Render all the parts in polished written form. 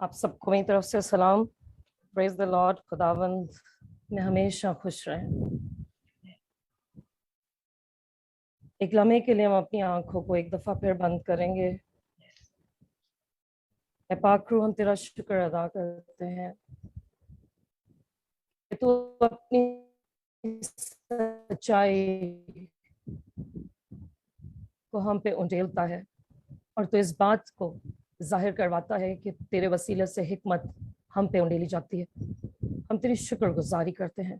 آپ سب کو میری طرف سے سلام. پریز دی لارڈ. خداوند میں ہمیشہ خوش رہیں. ایک لمحے کے لیے ہم اپنی آنکھوں کو ایک دفعہ پھر بند کریں گے. اے پاک روح، ہم تیرا شکر ادا کرتے ہیں کہ تو اپنی سچائی کو ہم پہ انڈیلتا ہے اور تو اس بات کو ظاہر کرواتا ہے کہ تیرے وسیلے سے حکمت ہم پہ انڈیلی جاتی ہے. ہم تیری شکر گزاری کرتے ہیں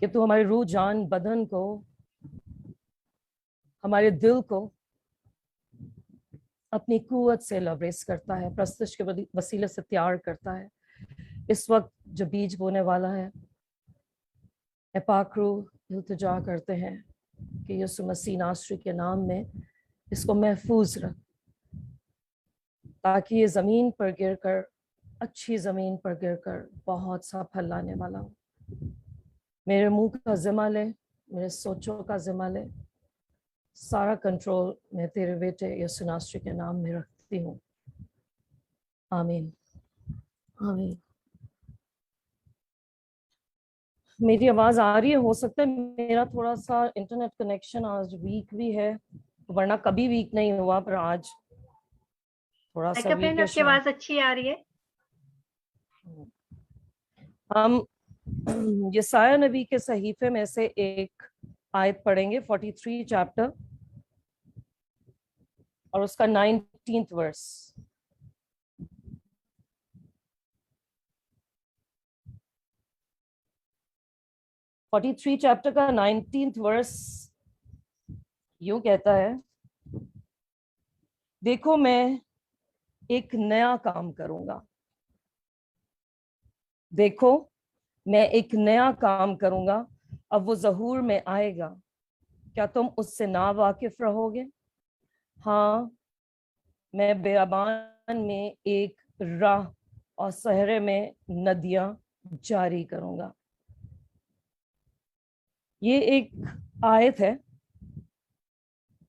کہ تو ہماری روح، جان، بدن کو، ہمارے دل کو اپنی قوت سے لبریز کرتا ہے، پرستش کے وسیلے سے تیار کرتا ہے. اس وقت جو بیج بونے والا ہے، اے پاک روح، التجا کرتے ہیں کہ یسوع مسیح ناصری کے نام میں اس کو محفوظ رکھ، تاکہ یہ زمین پر گر کر، اچھی زمین پر گر کر بہت سا پھل لانے والا ہو. میرے منہ کا ذمہ لے، میرے سوچوں کا ذمہ لے. سارا کنٹرول میں تیرے بیٹے یسوع ناصری کے نام میں رکھتی ہوں. آمین آمین. میری آواز آ رہی ہے؟ ہو سکتا ہے میرا تھوڑا سا انٹرنیٹ کنیکشن آج ویک بھی ہے، ورنہ کبھی ویک نہیں ہوا، پر آج تھوڑا سا ویک آپ کی آواز اچھی آ رہی ہے. ہم یسایہ نبی کے صحیفے میں سے ایک آیت پڑھیں گے، 43 چیپٹر اور اس کا 19th ورس. چیپٹر کا 19th ورس یوں کہتا ہے، دیکھو میں ایک نیا کام کروں گا. دیکھو میں ایک نیا کام کروں گا، اب وہ ظہور میں آئے گا، کیا تم اس سے نا واقف رہو گے؟ ہاں، میں بیابان میں ایک راہ اور صحرے میں ندیاں جاری کروں گا. یہ ایک آیت ہے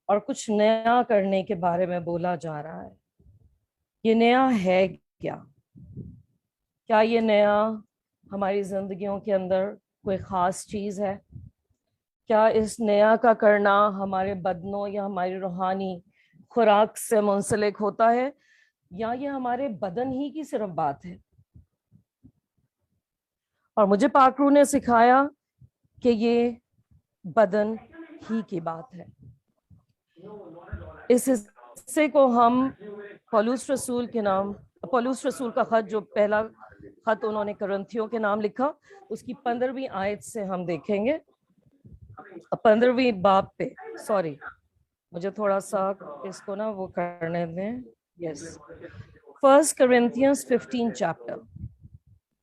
اور کچھ نیا کرنے کے بارے میں بولا جا رہا ہے. یہ نیا ہے کیا؟ کیا یہ نیا ہماری زندگیوں کے اندر کوئی خاص چیز ہے؟ کیا اس نیا کا کرنا ہمارے بدنوں یا ہماری روحانی خوراک سے منسلک ہوتا ہے، یا یہ ہمارے بدن ہی کی صرف بات ہے؟ اور مجھے پاک روح نے سکھایا کہ یہ بدن ہی کی بات ہے. اس حصے کو ہم پولس رسول کا خط، جو پہلا خط انہوں نے کرنتھیوں کے نام لکھا، اس کی 15ویں آیت سے ہم دیکھیں گے. 15ویں باب پہ، سوری مجھے تھوڑا سا اس کو وہ کرنے دیں. یس، 1 Corinthians 15 چیپٹر.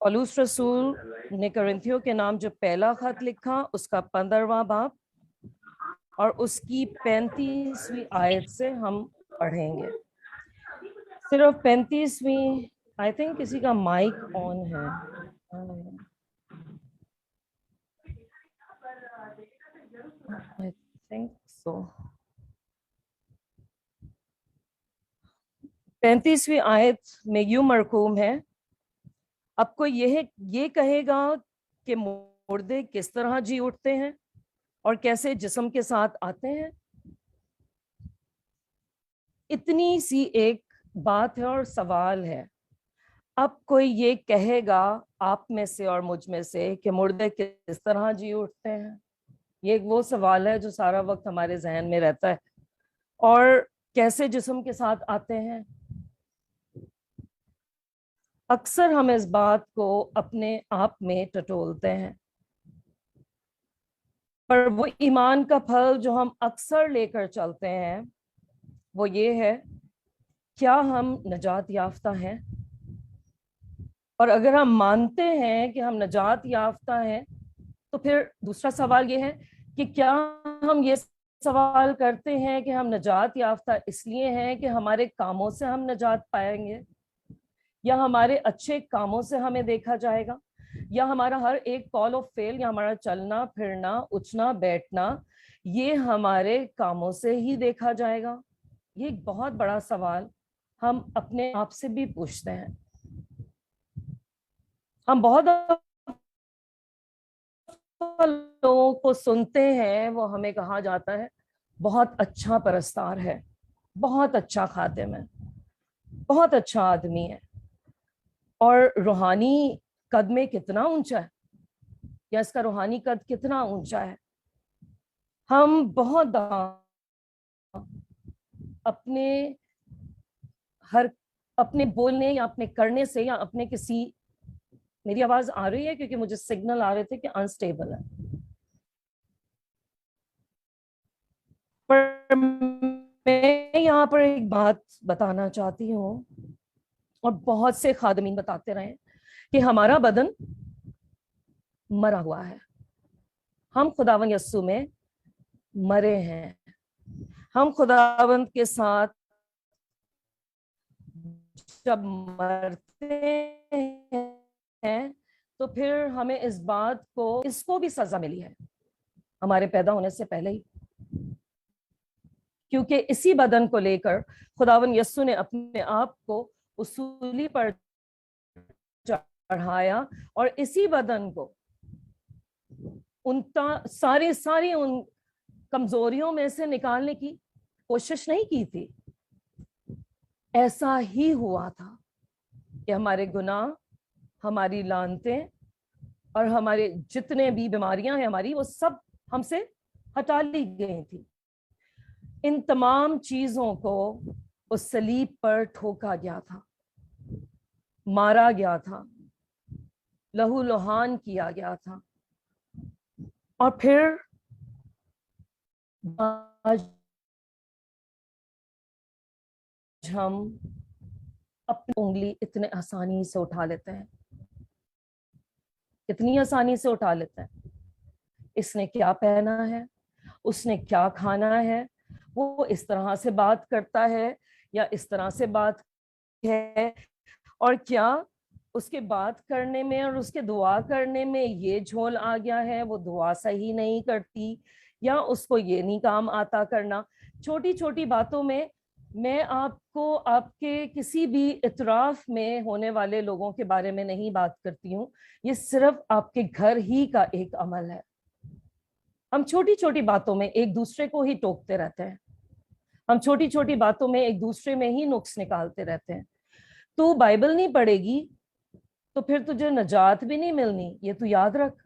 پولس رسول نے کرنتھیوں کے نام جو پہلا خط لکھا، اس کا 15واں باب اور اس کی 35ویں آیت سے ہم پڑھیں گے. صرف 35ویں. آئی تھنک کسی کا مائک آن ہے. I think so. 35ویں آیت میں یوں مرقوم ہے، اب کوئی یہ کہے گا کہ مردے کس طرح جی اٹھتے ہیں اور کیسے جسم کے ساتھ آتے ہیں؟ اتنی سی ایک بات ہے اور سوال ہے. اب کوئی یہ کہے گا آپ میں سے اور مجھ میں سے کہ مردے کس طرح جی اٹھتے ہیں؟ یہ وہ سوال ہے جو سارا وقت ہمارے ذہن میں رہتا ہے. اور کیسے جسم کے ساتھ آتے ہیں؟ اکثر ہم اس بات کو اپنے آپ میں ٹٹولتے ہیں، پر وہ ایمان کا پھل جو ہم اکثر لے کر چلتے ہیں وہ یہ ہے، کیا ہم نجات یافتہ ہیں؟ اور اگر ہم مانتے ہیں کہ ہم نجات یافتہ ہیں تو پھر دوسرا سوال یہ ہے کہ کیا ہم یہ سوال کرتے ہیں کہ ہم نجات یافتہ اس لیے ہیں کہ ہمارے کاموں سے ہم نجات پائیں گے، یا ہمارے اچھے کاموں سے ہمیں دیکھا جائے گا، یا ہمارا ہر ایک کال آف فیل، یا ہمارا چلنا پھرنا اٹھنا بیٹھنا یہ ہمارے کاموں سے ہی دیکھا جائے گا؟ یہ ایک بہت بڑا سوال ہم اپنے آپ سے بھی پوچھتے ہیں. हम बहुत लोगों को सुनते हैं, वो हमें कहा जाता है बहुत अच्छा परस्तार है, बहुत अच्छा खादिम है, बहुत अच्छा आदमी है, और रूहानी कद में कितना ऊंचा है, या इसका रूहानी कद कितना ऊंचा है। हम बहुत अपने बोलने या अपने करने से या अपने किसी, मेरी आवाज आ रही है क्योंकि मुझे सिग्नल आ रहे थे कि अनस्टेबल है, पर मैं यहाँ पर एक बात बताना चाहती हूँ, और बहुत से खादमीन बताते रहे कि हमारा बदन मरा हुआ है, हम खुदावंद यस्सु में मरे हैं, हम खुदावंद के साथ जब मरते हैं तो फिर हमें इस बात को, इसको भी सजा मिली है हमारे पैदा होने से पहले ही, क्योंकि इसी बदन को लेकर खुदावंद यस्सु ने अपने आप को उस सूली पर चढ़ाया, और इसी बदन को उन सारी उन कमजोरियों में से निकालने की कोशिश नहीं की थी। ऐसा ही हुआ था कि हमारे गुनाह, हमारी लानतें और हमारे जितने भी बीमारियां हैं हमारी, वो सब हमसे हटा ली गई थी। इन तमाम चीजों को उस सलीब पर ठोका गया था, मारा गया था, लहू लुहान किया गया था, और फिर आज हम अपनी उंगली इतने आसानी से उठा लेते हैं, इतनी आसानी से उठा लेते हैं। इसने क्या पहना है, उसने क्या खाना है, वो इस तरह से बात करता है या इस तरह से बात है, और क्या उसके बात करने में और उसके दुआ करने में ये झोल आ गया है, वो दुआ सही नहीं करती, या उसको ये नहीं काम आता करना। छोटी छोटी बातों में मैं आपको आपके किसी भी इतराफ में होने वाले लोगों के बारे में नहीं बात करती हूँ, ये सिर्फ आपके घर ही का एक अमल है। हम छोटी छोटी बातों में एक दूसरे को ही टोकते रहते हैं, हम छोटी छोटी बातों में एक दूसरे में ही नुक्स निकालते रहते हैं। तू बाइबल नहीं पढ़ेगी तो फिर तुझे नजात भी नहीं मिलनी, ये तू याद रख।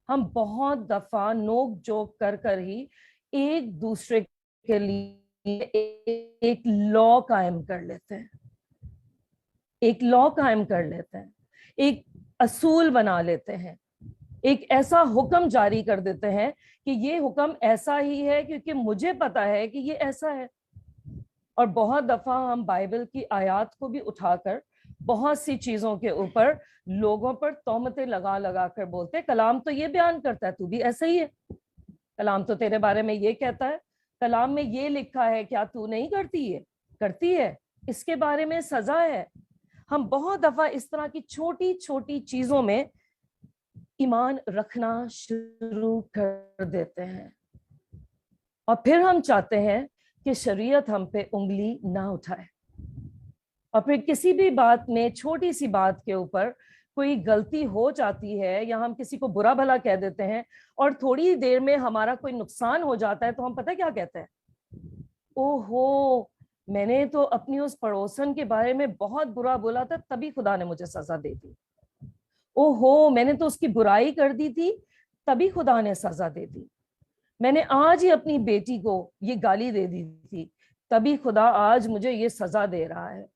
हम बहुत दफा नोक जोक कर कर ही एक दूसरे के लिए एक लॉ कायम कर लेते हैं, एक लॉ कायम कर लेते हैं, एक असूल बना लेते हैं, एक ऐसा हुक्म जारी कर देते हैं कि ये हुक्म ऐसा ही है क्योंकि मुझे पता है कि ये ऐसा है। और बहुत दफा हम बाइबल की आयत को भी उठाकर बहुत सी चीजों के ऊपर लोगों पर तोहमतें लगा लगा कर बोलते, कलाम तो ये बयान करता है तू भी ऐसा ही है, कलाम तो तेरे बारे में ये कहता है, कलाम में ये लिखा है, क्या तू नहीं करती है, करती है, इसके बारे में सजा है। हम बहुत दफा इस तरह की छोटी छोटी चीजों में ईमान रखना शुरू कर देते हैं, और फिर हम चाहते हैं कि शरीयत हम पे उंगली ना उठाए, और फिर किसी भी बात में, छोटी सी बात के ऊपर कोई गलती हो जाती है या हम किसी को बुरा भला कह देते हैं और थोड़ी देर में हमारा कोई नुकसान हो जाता है, तो हम पता क्या कहते हैं, ओहो मैंने तो अपनी उस पड़ोसन के बारे में बहुत बुरा बोला था तभी खुदा ने मुझे सजा दे दी, ओहो मैंने तो उसकी बुराई कर दी थी तभी खुदा ने सजा दे दी, मैंने आज ही अपनी बेटी को ये गाली दे दी थी तभी खुदा आज मुझे ये सजा दे रहा है।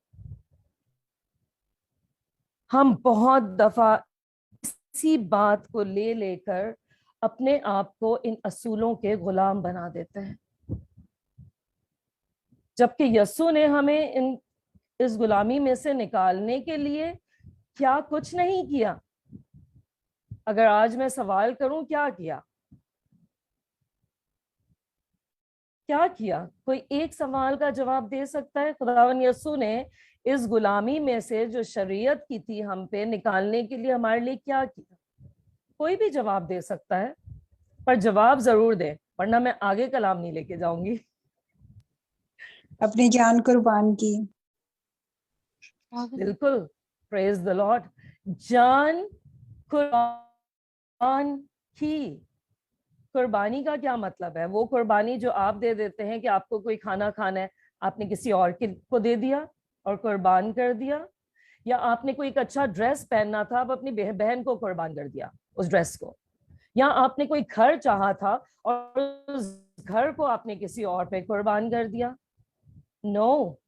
हम बहुत दफा इसी बात को ले लेकर अपने आप को इन असूलों के गुलाम बना देते हैं, जबकि यस्सु ने हमें इस गुलामी में से निकालने के लिए क्या कुछ नहीं किया। अगर आज मैं सवाल करूं क्या किया, क्या किया, कोई एक सवाल का जवाब दे सकता है? खुदावन यस्सु ने इस गुलामी में से जो शरीयत की थी हम पे निकालने के लिए हमारे लिए क्या किया? कोई भी जवाब दे सकता है, पर जवाब जरूर दे, वरना मैं आगे कलाम नहीं लेके जाऊंगी। अपनी जान कुर्बान की। बिल्कुल, प्रेज द लॉर्ड। जान कुर्बान की। कुर्बानी का क्या मतलब है? वो कुर्बानी जो आप दे देते हैं कि आपको कोई खाना खाना है, आपने किसी और को दे दिया और कुर्बान कर दिया, या आपने कोई एक अच्छा ड्रेस पहनना था, आप अपनी बहन को कुर्बान कर दिया उस ड्रेस को, या आपने कोई घर चाहा था और उस घर को आपने किसी और पे कुर्बान कर दिया। नो,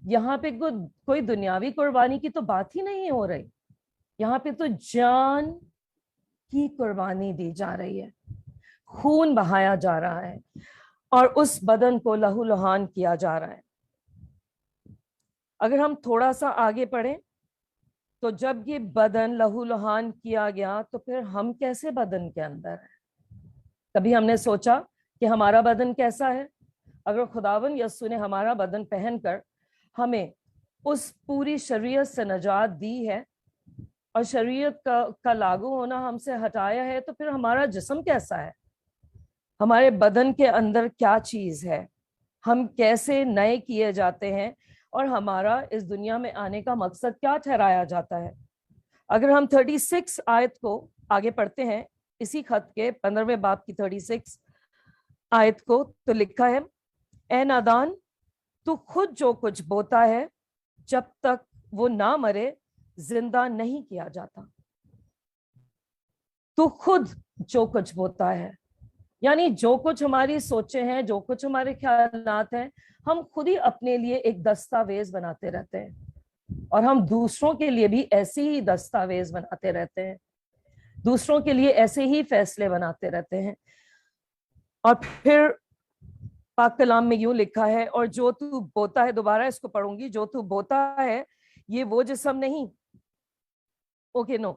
यहाँ पे कोई दुनियावी कुर्बानी की तो बात ही नहीं हो रही। यहाँ पे तो जान की कुर्बानी दी जा रही है, खून बहाया जा रहा है और उस बदन को लहूलुहान किया जा रहा है। अगर हम थोड़ा सा आगे पढ़ें तो जब ये बदन लहूलुहान किया गया तो फिर हम कैसे बदन के अंदर हैं? कभी हमने सोचा कि हमारा बदन कैसा है? अगर खुदावन यस्सु ने हमारा बदन पहनकर हमें उस पूरी शरीयत से नजात दी है और शरीयत का लागू होना हमसे हटाया है, तो फिर हमारा जिस्म कैसा है? हमारे बदन के अंदर क्या चीज है? हम कैसे नए किए जाते हैं और हमारा इस दुनिया में आने का मकसद क्या ठहराया जाता है? अगर हम 36 आयत को आगे पढ़ते हैं, इसी खत के 15वें बाब की 36 आयत को, तो लिखा है, ए नादान, तू खुद जो कुछ बोता है जब तक वो ना मरे जिंदा नहीं किया जाता। तू खुद जो कुछ बोता है, यानी जो कुछ हमारी सोचें हैं, जो कुछ हमारे ख्यालात हैं, हम खुद ही अपने लिए एक दस्तावेज बनाते रहते हैं और हम दूसरों के लिए भी ऐसे ही दस्तावेज बनाते रहते हैं, दूसरों के लिए ऐसे ही फैसले बनाते रहते हैं। और फिर पाक कलाम में यूं लिखा है, और जो तू बोता है, दोबारा इसको पढ़ूंगी, जो तू बोता है ये वो जिस्म नहीं, ओके नो,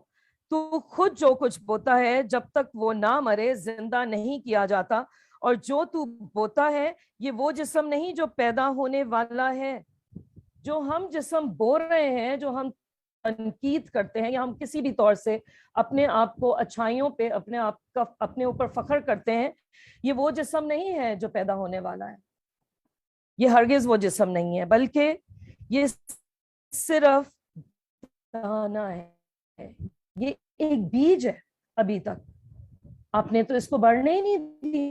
तू खुद जो कुछ बोता है जब तक वो ना मरे जिंदा नहीं किया जाता, और जो तू बोता है ये वो जिस्म नहीं जो पैदा होने वाला है। जो हम जिस्म बोल रहे हैं, जो हम तनकीद करते हैं या हम किसी भी तौर से अपने आप को अच्छाइयों पे अपने ऊपर फख्र करते हैं, ये वो जिस्म नहीं है जो पैदा होने वाला है। ये हरगिज वो जिस्म नहीं है, बल्कि ये सिर्फ दाना है, ये एक बीज है। अभी तक आपने तो इसको बढ़ने ही नहीं दी,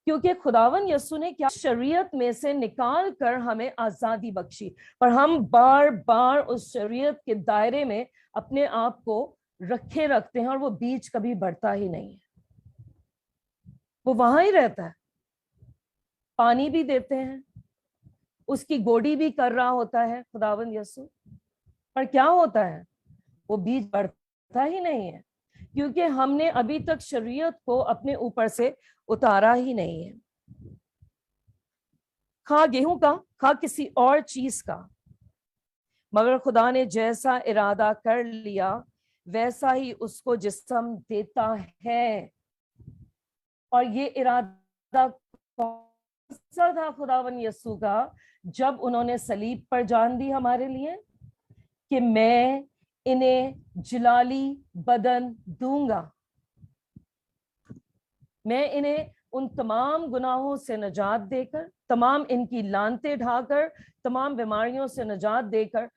क्योंकि खुदावन यस्सु ने क्या शरीयत में से निकाल कर हमें आजादी बख्शी, पर हम बार बार उस शरीयत के दायरे में अपने आप को रखते हैं और वो बीज कभी बढ़ता ही नहीं है, वो वहां ही रहता है। पानी भी देते हैं, उसकी गोडी भी कर रहा होता है खुदावन यस्सु, पर क्या होता है? वो बीज बढ़ता ही नहीं है, क्योंकि हमने अभी तक शरीयत को अपने ऊपर से उतारा ही नहीं है। खा गेहूं का, खा किसी और चीज का, मगर खुदा ने जैसा इरादा कर लिया वैसा ही उसको जिस्म देता है। और ये इरादा कौन सा था खुदावन यस्सु का? जब उन्होंने सलीब पर जान दी हमारे लिए कि मैं इन्हें जलाली बदन दूंगा, मैं इन्हें उन तमाम गुनाहों से निजात देकर, तमाम इनकी लानतें ढाकर, तमाम बीमारियों से निजात देकर,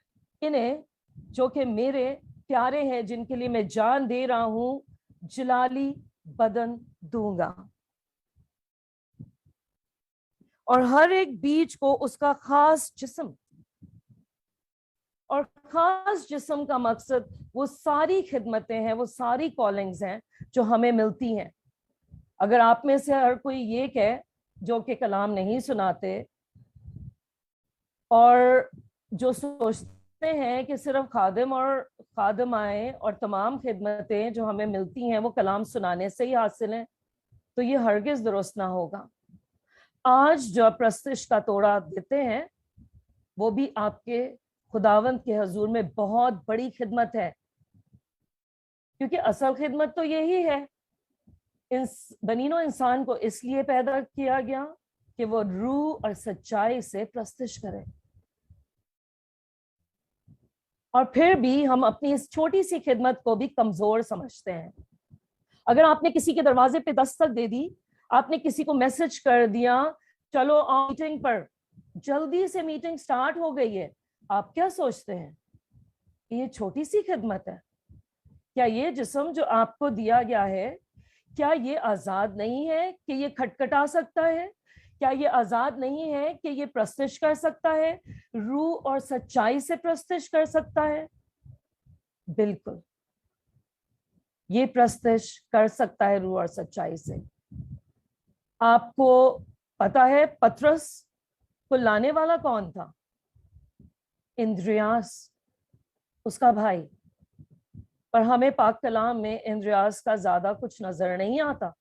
इन्हें जो कि मेरे प्यारे हैं, जिनके लिए मैं जान दे रहा हूं, जलाली बदन दूंगा। और हर एक बीज को उसका खास जिस्म, और खास जिस्म का मकसद वो सारी खिदमतें हैं, वो सारी कॉलिंग्स हैं जो हमें मिलती हैं। अगर आप में से हर कोई ये कहे जो कि कलाम नहीं सुनाते और जो सोचते हैं कि सिर्फ खादिम और खादिमाएं और तमाम खिदमतें जो हमें मिलती हैं वो कलाम सुनाने से ही हासिल हैं, तो ये हरगिज दुरुस्त ना होगा। आज जो प्रस्तिश का तोड़ा देते हैं वो भी आपके खुदावंद के हजूर में बहुत बड़ी खिदमत है, क्योंकि असल खिदमत तो यही है, बनीनो इंसान को इसलिए पैदा किया गया कि वो रूह और सच्चाई से प्रस्तिश करे। और फिर भी हम अपनी इस छोटी सी खिदमत को भी कमजोर समझते हैं। अगर आपने किसी के दरवाजे पे दस्तक दे दी, आपने किसी को मैसेज कर दिया, चलो मीटिंग पर, जल्दी से मीटिंग स्टार्ट हो गई है, आप क्या सोचते हैं कि ये छोटी सी खिदमत है? क्या ये जिस्म जो आपको दिया गया है, क्या ये आजाद नहीं है कि ये खटखटा सकता है? क्या ये आजाद नहीं है कि ये प्रस्तिश कर सकता है, रूह और सच्चाई से प्रस्तिश कर सकता है? बिल्कुल, ये प्रस्तिश कर सकता है रूह और सच्चाई से। आपको पता है पतरस को लाने वाला कौन था? इंद्रियास, उसका भाई। पर हमें पाक कलाम में इंद्रियास का ज्यादा कुछ नजर नहीं आता।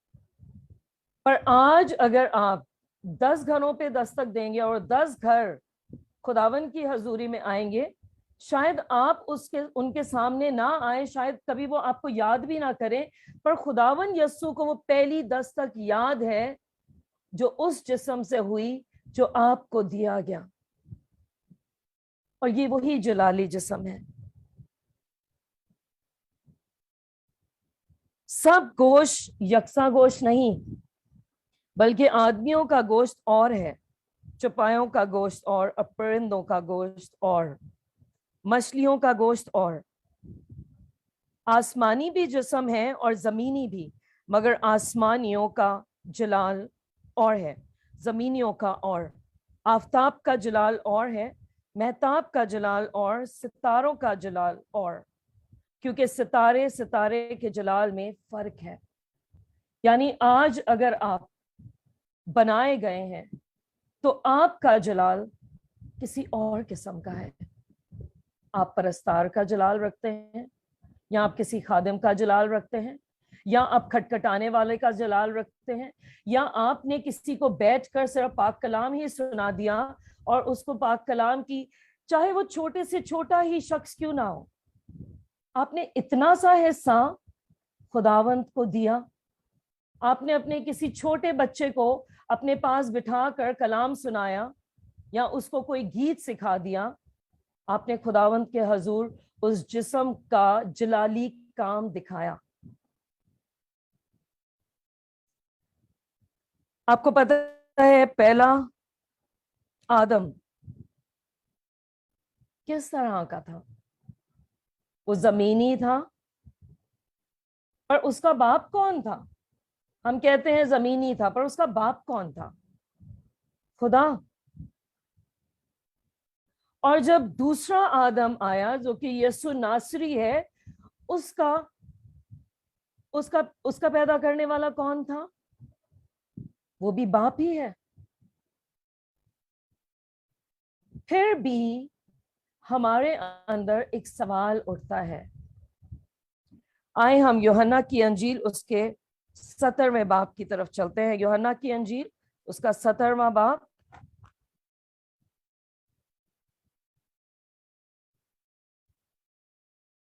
पर आज अगर आप 10 घरों पे दस्तक देंगे और 10 घर खुदावन की हजूरी में आएंगे, शायद आप उनके सामने ना आए, शायद कभी वो आपको याद भी ना करें, पर खुदावन यस्सु को वो पहली दस्तक याद है जो उस जिस्म से हुई जो आपको दिया गया। और ये वही जलाली जिस्म है। सब गोश्त यकसा गोश्त नहीं, बल्कि आदमियों का गोश्त और है, चौपायों का गोश्त और परिंदों का गोश्त और मछलियों का गोश्त और। आसमानी भी जिस्म है और जमीनी भी, मगर आसमानियों का जलाल और है, जमीनियों का और। आफताब का जलाल और है, महताब का जलाल और, सितारों का जलाल और। क्योंकि सितारे सितारे के जलाल में फर्क है। यानी आज अगर आप बनाए गए हैं तो आपका जलाल किसी और किस्म का है। आप परस्तार का जलाल रखते हैं, या आप किसी खादिम का जलाल रखते हैं, या आप खटखटाने वाले का जलाल रखते हैं, या आपने किसी को बैठकर सिर्फ पाक कलाम ही सुना दिया और उसको पाक कलाम की, चाहे वो छोटे से छोटा ही शख्स क्यों ना हो, आपने इतना सा हिस्सा खुदावंत को दिया। आपने अपने किसी छोटे बच्चे को अपने पास बिठाकर कलाम सुनाया या उसको कोई गीत सिखा दिया। आपने खुदावंत के हजूर उस जिस्म का जलाली काम दिखाया। आपको पता है पहला आदम किस तरह का था? वो जमीनी था। पर उसका बाप कौन था? हम कहते हैं जमीनी था, पर उसका बाप कौन था? खुदा। और जब दूसरा आदम आया जो कि यीशु नासरी है, उसका उसका उसका पैदा करने वाला कौन था? वो भी बाप ही है। फिर भी हमारे अंदर एक सवाल उठता है। आए हम यूहन्ना की अंजील उसके 17वें बाब की तरफ चलते हैं। यूहन्ना की अंजील उसका 17वां बाब।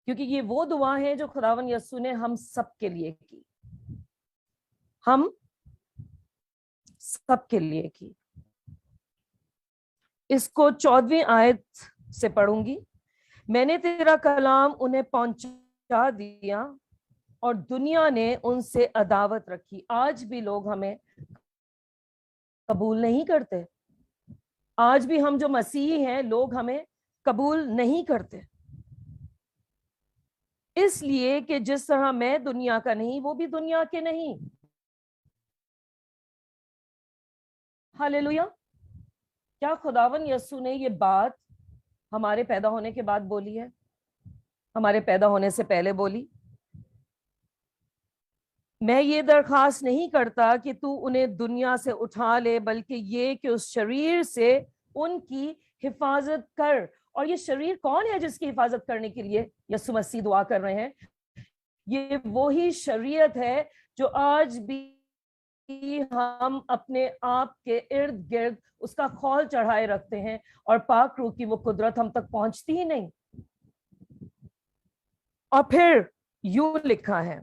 क्योंकि ये वो दुआ है जो खुदावन यस्सु ने हम सब के लिए की, हम सब के लिए की। इसको 14वीं आयत से पढ़ूंगी। मैंने तेरा कलाम उन्हें पहुंचा दिया और दुनिया ने उनसे अदावत रखी। आज भी लोग हमें कबूल नहीं करते। आज भी हम जो मसीही हैं, लोग हमें कबूल नहीं करते, इसलिए कि जिस तरह मैं दुनिया का नहीं, वो भी दुनिया के नहीं। हालेलुया। क्या खुदावन यस्सु ने ये बात हमारे पैदा होने के बाद बोली है? हमारे पैदा होने से पहले बोली? मैं ये दरखास्त नहीं करता कि तू उन्हें दुनिया से उठा ले, बल्कि ये कि उस शरीर से उनकी हिफाजत कर। और ये शरीर कौन है जिसकी हिफाजत करने के लिए यीशु मसीह दुआ कर रहे हैं? ये वही शरीयत है जो आज भी हम अपने आप के इर्द गिर्द उसका खौल चढ़ाए रखते हैं, और पाक रूह की वो कुदरत हम तक पहुंचती ही नहीं। और फिर यूं लिखा है,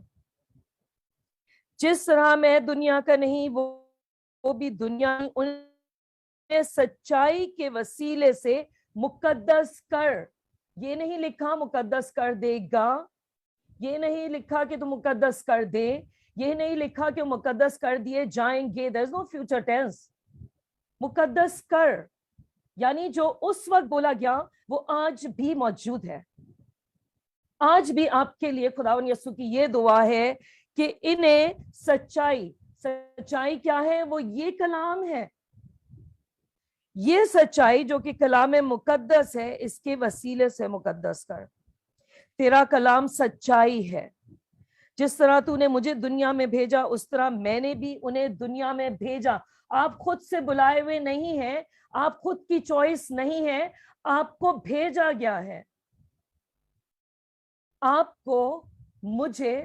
जिस तरह मैं दुनिया का नहीं, वो भी दुनिया उन्हें सच्चाई के वसीले से मुकद्दस कर। ये नहीं लिखा मुकद्दस कर देगा, ये नहीं लिखा कि तू मुकद्दस कर दे, ये नहीं लिखा कि मुकद्दस कर दिए जाएंगे। There is no future tense. मुकद्दस कर, یعنی جو اس وقت بولا گیا وہ آج بھی موجود ہے. آج بھی آپ کے لیے خداوند یسوع کی یہ دعا ہے کہ انہیں سچائی کیا ہے؟ وہ یہ کلام ہے. یہ سچائی جو کہ کلام مقدس ہے، اس کے وسیلے سے مقدس کر. تیرا کلام سچائی ہے. جس طرح تو نے مجھے دنیا میں بھیجا اس طرح میں نے بھی انہیں دنیا میں بھیجا. آپ خود سے بلائے ہوئے نہیں ہیں، آپ خود کی چوائس نہیں ہے، آپ کو بھیجا گیا ہے. آپ کو، مجھے،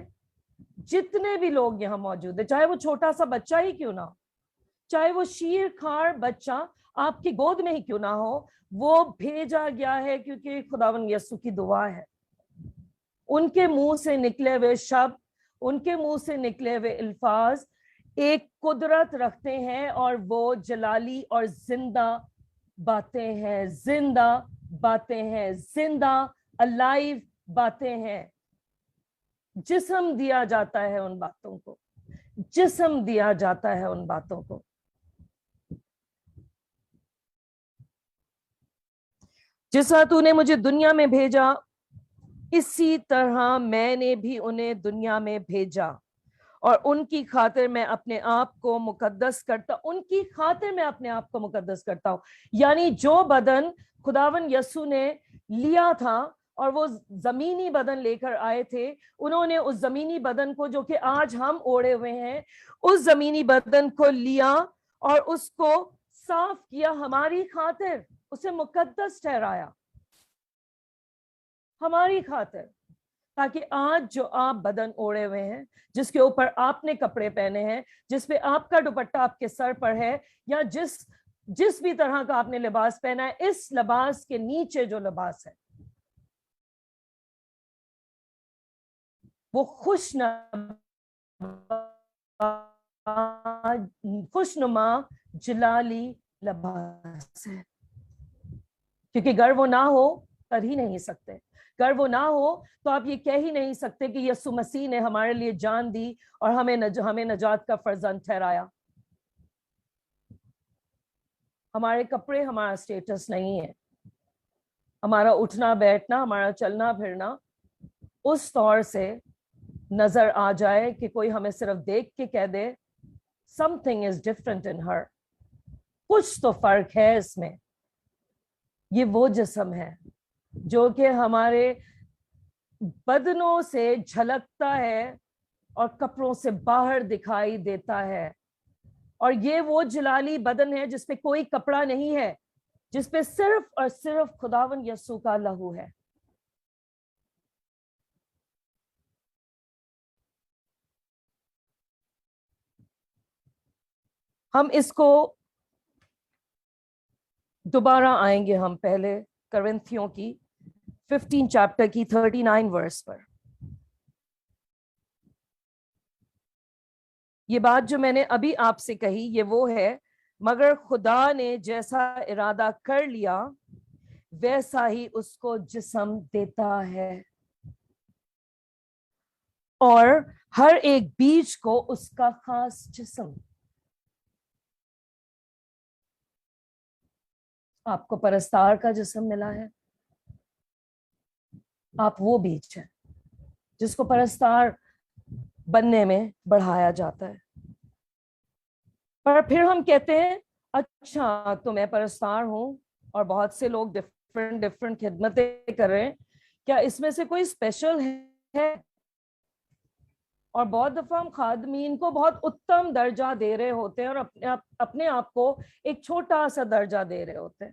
جتنے بھی لوگ یہاں موجود ہیں، چاہے وہ چھوٹا سا بچہ ہی کیوں نہ ہو، چاہے وہ شیر کھار بچہ آپ کی گود میں ہی کیوں نہ ہو، وہ بھیجا گیا ہے کیونکہ خداوند یسوع کی دعا ہے. ان کے منہ سے نکلے ہوئے شبد، ان کے منہ سے نکلے ہوئے الفاظ ایک قدرت رکھتے ہیں، اور وہ جلالی اور زندہ باتیں ہیں. زندہ باتیں ہیں، زندہ الائیو باتیں ہیں. جسم دیا جاتا ہے ان باتوں کو، جسم دیا جاتا ہے ان باتوں کو. جس طرح تو نے مجھے دنیا میں بھیجا اسی طرح میں نے بھی انہیں دنیا میں بھیجا، اور ان کی خاطر میں اپنے آپ کو مقدس کرتا. ان کی خاطر میں اپنے آپ کو مقدس کرتا ہوں. یعنی جو بدن خداوند یسوع نے لیا تھا اور وہ زمینی بدن لے کر آئے تھے، انہوں نے اس زمینی بدن کو جو کہ آج ہم اوڑے ہوئے ہیں، اس زمینی بدن کو لیا اور اس کو صاف کیا ہماری خاطر، اسے مقدس ٹھہرایا ہماری خاطر، تاکہ آج جو آپ بدن اوڑے ہوئے ہیں، جس کے اوپر آپ نے کپڑے پہنے ہیں، جس پہ آپ کا دوپٹہ آپ کے سر پر ہے، یا جس بھی طرح کا آپ نے لباس پہنا ہے، اس لباس کے نیچے جو لباس ہے وہ خوشنما جلالی لباس ہے. کیونکہ گر وہ نہ ہو کر ہی نہیں سکتے. گر وہ نہ ہو تو آپ یہ کہہ ہی نہیں سکتے کہ یسوع مسیح نے ہمارے لیے جان دی اور ہمیں نجات کا فرزند ٹھہرایا. ہمارے کپڑے ہمارا سٹیٹس نہیں ہے. ہمارا اٹھنا بیٹھنا، ہمارا چلنا پھرنا اس طور سے نظر آ جائے کہ کوئی ہمیں صرف دیکھ کے کہہ دے something is different in her، کچھ تو فرق ہے اس میں. یہ وہ جسم ہے جو کہ ہمارے بدنوں سے جھلکتا ہے اور کپڑوں سے باہر دکھائی دیتا ہے. اور یہ وہ جلالی بدن ہے جس پہ کوئی کپڑا نہیں ہے، جس پہ صرف اور صرف خداوند یسوع کا لہو ہے. ہم اس کو دوبارہ آئیں گے، ہم پہلے کرنتھیوں کی 15 چیپٹر کی 39 ورس پر. یہ بات جو میں نے ابھی آپ سے کہی یہ وہ ہے، مگر خدا نے جیسا ارادہ کر لیا ویسا ہی اس کو جسم دیتا ہے، اور ہر ایک بیج کو اس کا خاص جسم. آپ کو پرستار کا جسم ملا ہے، آپ وہ بیج ہیں جس کو پرستار بننے میں بڑھایا جاتا ہے. پر پھر ہم کہتے ہیں اچھا تو میں پرستار ہوں اور بہت سے لوگ ڈفرنٹ خدمتیں کر رہے ہیں، کیا اس میں سے کوئی اسپیشل ہے؟ اور بہت دفعہ ہم خادمین کو بہت اتم درجہ دے رہے ہوتے ہیں اور اپنے آپ کو ایک چھوٹا سا درجہ دے رہے ہوتے ہیں،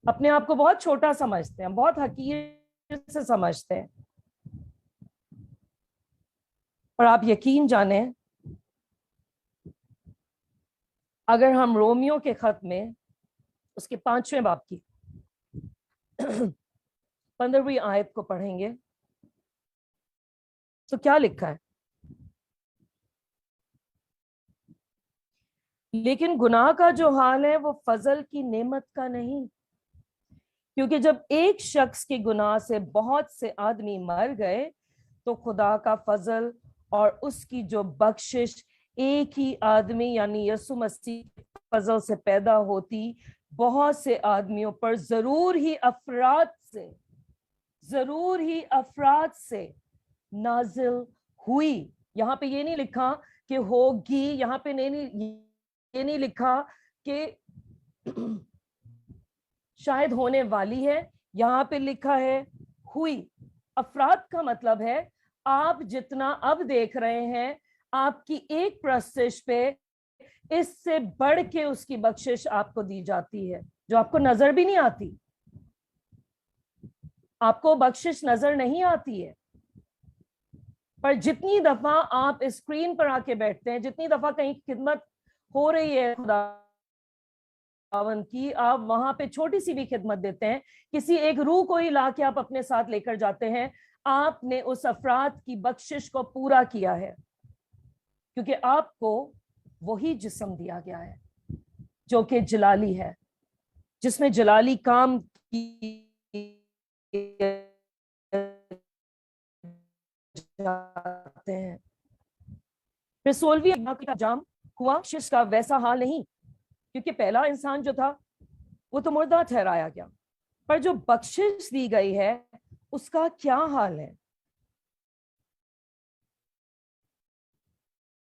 اپنے آپ کو بہت چھوٹا سمجھتے ہیں، بہت حقیر سے سمجھتے ہیں. اور آپ یقین جانیں، اگر ہم رومیو کے خط میں اس کے 5ویں باب کی 15ویں آیت کو پڑھیں گے تو کیا لکھا ہے؟ لیکن گناہ کا جو حال ہے وہ فضل کی نعمت کا نہیں، کیونکہ جب ایک شخص کے گناہ سے بہت سے آدمی مر گئے تو خدا کا فضل اور اس کی جو بخشش ایک ہی آدمی یعنی یسوع مسیح فضل سے پیدا ہوتی بہت سے آدمیوں پر ضرور ہی افراد سے نازل ہوئی. یہاں پہ یہ نہیں لکھا کہ ہوگی, یہاں پہ یہ نہیں لکھا کہ شاید ہونے والی ہے, یہاں پہ لکھا ہے ہوئی. افراد کا مطلب ہے آپ جتنا اب دیکھ رہے ہیں, آپ کی ایک پرستش پہ اس سے بڑھ کے اس کی بخشش آپ کو دی جاتی ہے, جو آپ کو نظر بھی نہیں آتی. آپ کو بخشش نظر نہیں آتی ہے, پر جتنی دفعہ آپ اسکرین پر آ کے بیٹھتے ہیں, جتنی دفعہ کہیں خدمت ہو رہی ہے خداوند کی, آپ وہاں پہ چھوٹی سی بھی خدمت دیتے ہیں, کسی ایک روح کو ہی لا کے آپ اپنے ساتھ لے کر جاتے ہیں, آپ نے اس افراد کی بخشش کو پورا کیا ہے, کیونکہ آپ کو وہی جسم دیا گیا ہے جو کہ جلالی ہے, جس میں جلالی کام جاتے ہیں. پھر 16ویں کا جام ہوا, بخشش کا ویسا حال نہیں, کیونکہ پہلا انسان جو تھا وہ تو مردہ ٹھہرایا گیا, پر جو بخشش دی گئی ہے اس کا کیا حال ہے؟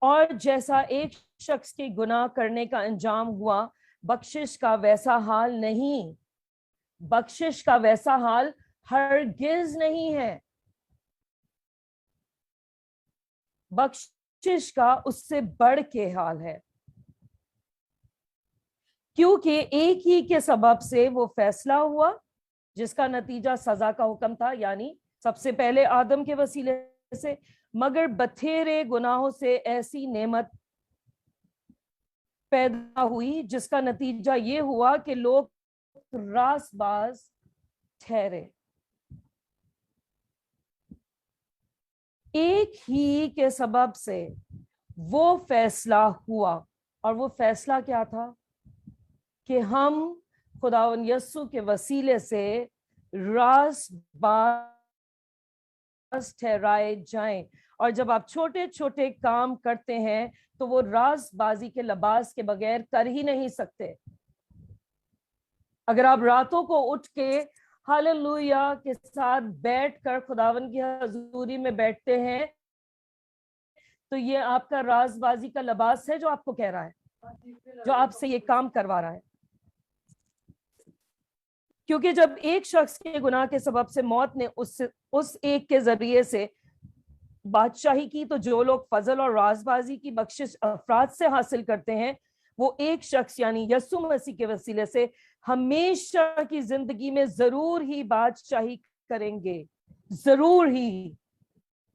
اور جیسا ایک شخص کے گناہ کرنے کا انجام ہوا, بخشش کا ویسا حال نہیں, بخشش کا ویسا حال ہرگز نہیں ہے. بخشش کا اس سے بڑھ کے حال ہے, کیونکہ ایک ہی کے سبب سے وہ فیصلہ ہوا جس کا نتیجہ سزا کا حکم تھا, یعنی سب سے پہلے آدم کے وسیلے سے, مگر بتھیرے گناہوں سے ایسی نعمت پیدا ہوئی جس کا نتیجہ یہ ہوا کہ لوگ راست باز ٹھہرے. ایک ہی کے سبب سے وہ فیصلہ ہوا, اور وہ فیصلہ کیا تھا؟ کہ ہم خداوند یسوع کے وسیلے سے راست باز ٹھہرائے جائیں. اور جب آپ چھوٹے چھوٹے کام کرتے ہیں تو وہ راست بازی کے لباس کے بغیر کر ہی نہیں سکتے. اگر آپ راتوں کو اٹھ کے ہاللویا کے ساتھ بیٹھ کر خداوند کی حضوری میں بیٹھتے ہیں تو یہ آپ کا راز بازی کا لباس ہے جو آپ کو کہہ رہا ہے, جو آپ سے یہ کام کروا رہا ہے. کیونکہ جب ایک شخص کے گناہ کے سبب سے موت نے اس ایک کے ذریعے سے بادشاہی کی, تو جو لوگ فضل اور راز بازی کی بخشش افراد سے حاصل کرتے ہیں وہ ایک شخص یعنی یسوع مسیح کے وسیلے سے ہمیشہ کی زندگی میں ضرور ہی بادشاہی کریں گے, ضرور ہی.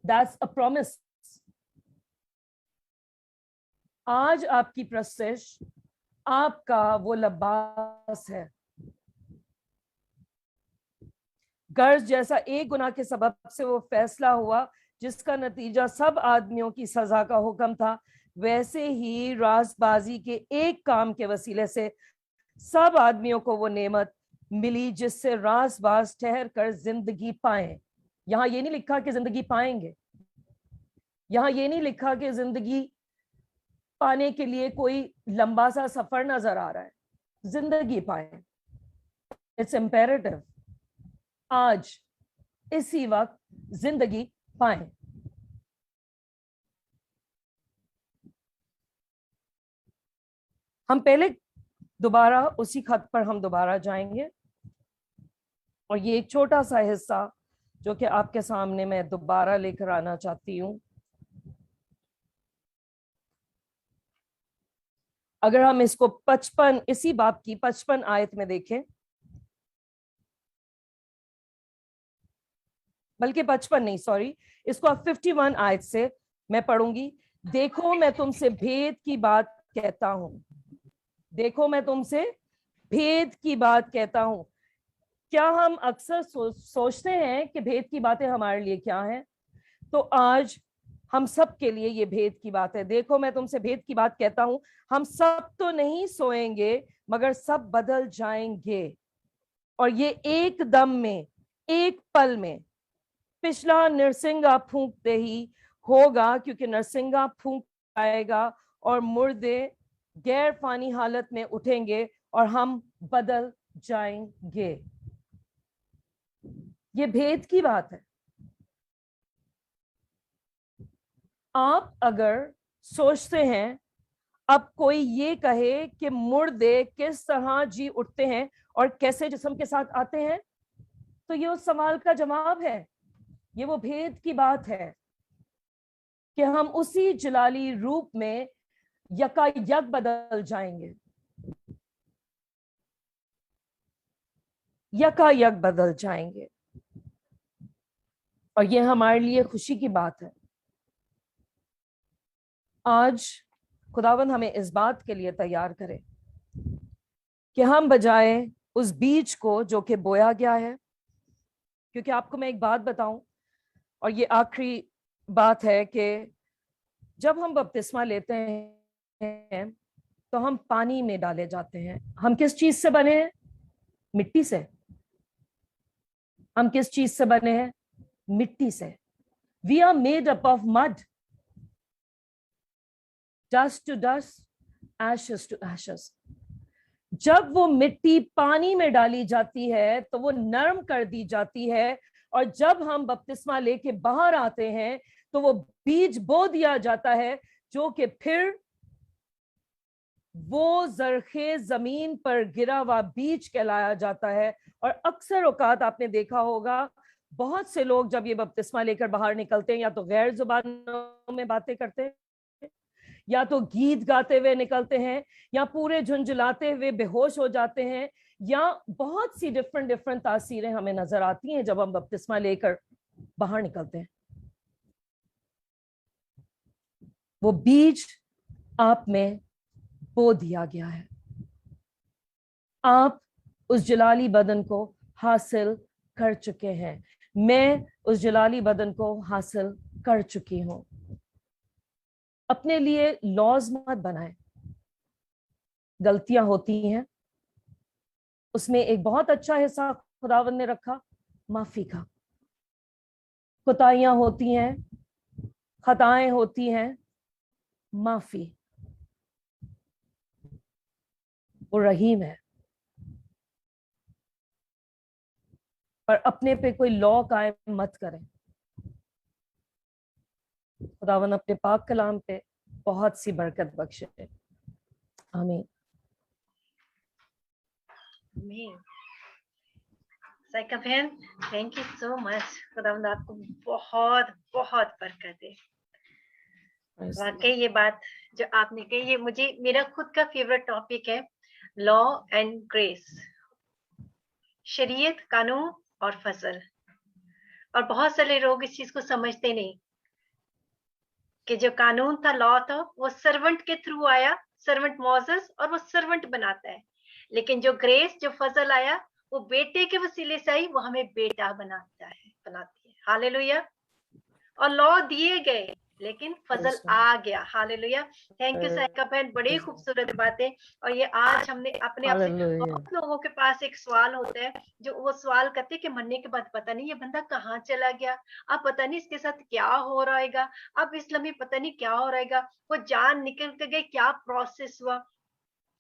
That's a promise. آج آپ کی پرستش آپ کا وہ لباس ہے. غرض جیسا ایک گناہ کے سبب سے وہ فیصلہ ہوا جس کا نتیجہ سب آدمیوں کی سزا کا حکم تھا, ویسے ہی راز بازی کے ایک کام کے وسیلے سے سب آدمیوں کو وہ نعمت ملی جس سے راز باز ٹھہر کر زندگی پائیں. یہاں یہ نہیں لکھا کہ زندگی پائیں گے, یہاں یہ نہیں لکھا کہ زندگی پانے کے لیے کوئی لمبا سا سفر نظر آ رہا ہے. زندگی پائیں, اٹس امپیریٹو. آج اسی وقت زندگی پائیں. ہم پہلے دوبارہ اسی خط پر ہم دوبارہ جائیں گے, اور یہ ایک چھوٹا سا حصہ جو کہ آپ کے سامنے میں دوبارہ لے کر آنا چاہتی ہوں. اگر ہم اس کو 55 اسی باب کی 55 آیت میں دیکھیں, بلکہ 55 نہیں, سوری, اس کو 51 آیت سے میں پڑھوں گی. دیکھو میں تم سے بھید کی بات کہتا ہوں, دیکھو میں تم سے بھید کی بات کہتا ہوں. کیا ہم اکثر سوچتے ہیں کہ بھید کی باتیں ہمارے لیے کیا ہیں؟ تو آج ہم سب کے لیے یہ بھید کی بات ہے. دیکھو میں تم سے بھید کی بات کہتا ہوں, ہم سب تو نہیں سوئیں گے مگر سب بدل جائیں گے, اور یہ ایک دم میں, ایک پل میں. پچھلا نرسنگا پھونکتے ہی ہوگا, کیونکہ نرسنگا پھونک آئے گا اور مردے غیر فانی حالت میں اٹھیں گے और हम बदल जाएंगे। ये भेद की बात है। आप अगर सोचते हैं अब कोई ये कहे कि मुर्दे किस तरह जी उठते हैं और कैसे जिस्म के साथ आते हैं, तो ये उस सवाल का जवाब है। ये वो भेद की बात है कि हम उसी जलाली रूप में यकायक बदल जाएंगे, यकायक बदल जाएंगे। और ये हमारे लिए खुशी की बात है। आज खुदावंद हमें इस बात के लिए तैयार करे कि हम बजाय उस बीज को जो कि बोया गया है, क्योंकि आपको मैं एक बात बताऊं, और ये आखिरी बात है कि जब हम बपतिस्मा लेते हैं तो हम पानी में डाले जाते हैं। हम किस चीज से बने हैं? मिट्टी से। हम किस चीज से बने हैं? मिट्टी से। We are made up of mud, dust to dust, ashes to ashes. जब वो मिट्टी पानी में डाली जाती है तो वो नरम कर दी जाती है, और जब हम बपतिस्मा लेके बाहर आते हैं तो वो बीज बो दिया जाता है, जो कि फिर वो जरखेज जमीन पर गिरा हुआ बीज कहलाया जाता है। और अक्सर औकात आपने देखा होगा, बहुत से लोग जब ये बपतिस्मा लेकर बाहर निकलते हैं, या तो गैर जुबानों में बातें करते हैं, या तो गीत गाते हुए निकलते हैं, या पूरे झुंझुलाते हुए बेहोश हो जाते हैं, या बहुत सी डिफरेंट तासीरें हमें नजर आती हैं जब हम बपतिस्मा लेकर बाहर निकलते हैं। वो बीज आप में बो दिया गया है। आप उस जलाली बदन को हासिल कर चुके हैं। मैं उस जलाली बदन को हासिल कर चुकी हूं। अपने लिए लॉज मत बनाएं। गलतियां होती हैं, उसमें एक बहुत अच्छा हिस्सा खुदावंद ने रखा माफी का। कोताहियां होती हैं, खताएं होती हैं, माफी। वो रहीम है। पर अपने पे कोई लॉ कायम मत करें। खुदावन अपने पाक कलाम पे बहुत सी बरकत बख्शे। आमीन। साइका बहन, थैंक यू सो मच। खुदावंद आपको बहुत बहुत बरकत दे। वाकई ये बात जो आपने कही, ये मुझे मेरा खुद का फेवरेट टॉपिक है, लॉ एंड ग्रेस, शरीयत, कानून और फजल। और बहुत सारे लोग इस चीज को समझते नहीं कि जो कानून था, लॉ था, वो सर्वेंट के थ्रू आया, सर्वेंट मोसेस, और वो सर्वेंट बनाता है। लेकिन जो ग्रेस, जो फजल आया, वो बेटे के वसीले से आई, वो हमें बेटा बनाती है। हालेलुया। और लॉ दिए गए लेकिन फजल आ गया। हालेलुया। थैंक यू साइका बहन, बड़ी खूबसूरत बातें। और ये आज हमने अपने आप से, बहुत लोगों के पास एक सवाल होता है, जो वो सवाल करते हैं कि मरने के बाद पता नहीं ये बंदा कहाँ चला गया, अब पता नहीं इसके साथ क्या हो रहेगा, अब इस लम्हे पता नहीं क्या हो रहेगा, वो जान निकल के गई, क्या प्रोसेस हुआ।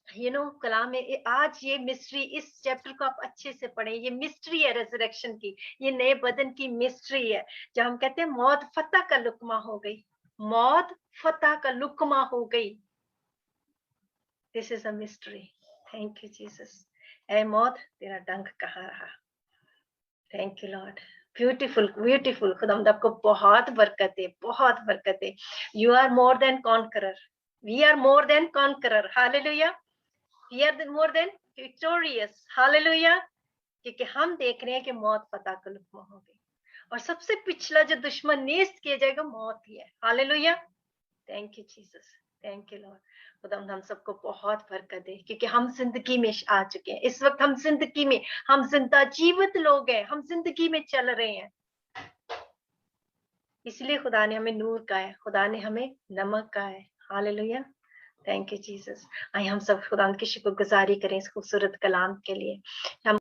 कलाम में आज ये मिस्ट्री, इस चैप्टर को आप अच्छे से पढ़ें। ये मिस्ट्री है रेजरेक्शन की, ये नए बदन की मिस्ट्री है। जब हम कहते हैं मौत फतह का लुकमा हो गई, मौत फतह का लुकमा हो गई, this is a mystery. Thank you Jesus. ऐ मौत, तेरा डंक कहाँ रहा। Thank you Lord. Beautiful beautiful. खुदावंद आपको बहुत बरकत है, बहुत बरकत है। You are more than conqueror, we are more than conqueror. Hallelujah. We are more than victorious. Hallelujah. क्योंकि हम देख रहे हैं कि मौत फतह का लुकमा हो गई, और सबसे पिछला जो दुश्मन नेस्त किया जाएगा मौत ही है। Hallelujah. Thank you Jesus, thank you Lord. खुदावंद हम सबको बहुत बरकत दे, क्योंकि हम जिंदगी में आ चुके हैं। इस वक्त हम जिंदगी में, हम जिंदा जीवित लोग हैं, हम जिंदगी में चल रहे हैं। इसलिए खुदा ने हमें नूर का है, खुदा ने हमें नमक का है। हालेलुया। Thank you Jesus. आइए हम सब खुदा की शुक्रगुजारी करें इस खूबसूरत कलाम के लिए। हम